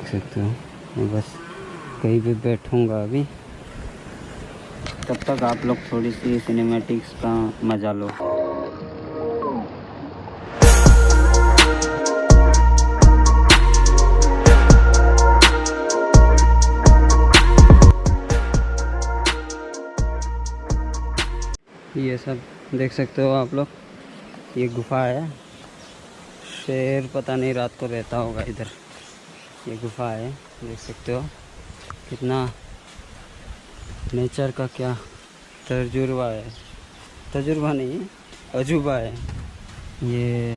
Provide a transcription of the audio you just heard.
सकते हो। मैं बस कहीं भी बैठूंगा अभी, तब तक आप लोग थोड़ी सी सिनेमैटिक्स का मज़ा लो। ये सब देख सकते हो आप लोग, ये गुफा है। शेर पता नहीं रात को रहता होगा इधर। ये गुफा है, देख सकते हो कितना नेचर का क्या तजुर्बा है। तजुर्बा नहीं, अजूबा है ये।